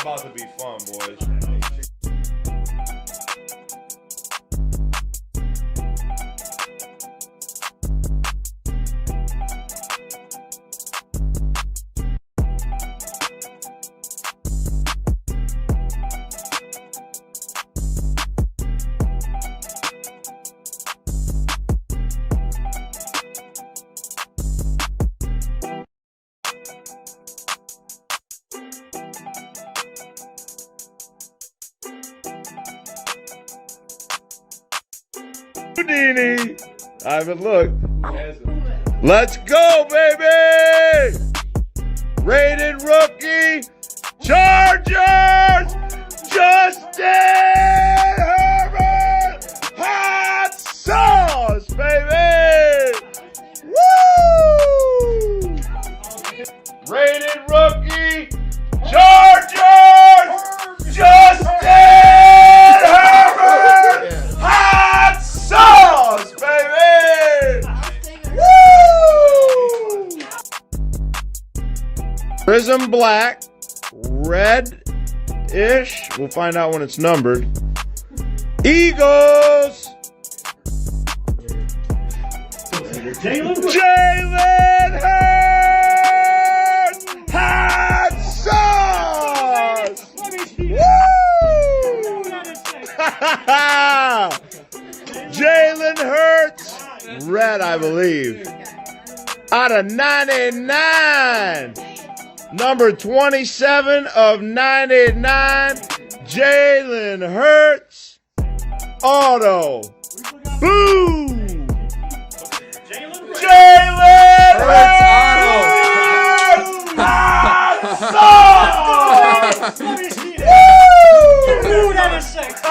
about to be fun, boys. Houdini. I haven't looked. Let's go, baby! Rated rookie, Chargers, Justin Herbert, hot sauce, baby! Woo! Rated rookie, Chargers, Justin Herbert, hot sauce, baby! Woo! Prism black, red-ish. We'll find out when it's numbered. Eagles. Jalen Hurts, hot sauce. Woo! Jalen Hurts, red, I believe. Out of 99. Number 27 of 99. Jalen Hurts. Auto. Boom! Jalen Hurts! Hot sauce! Let me see that. Ooh, that is sexy.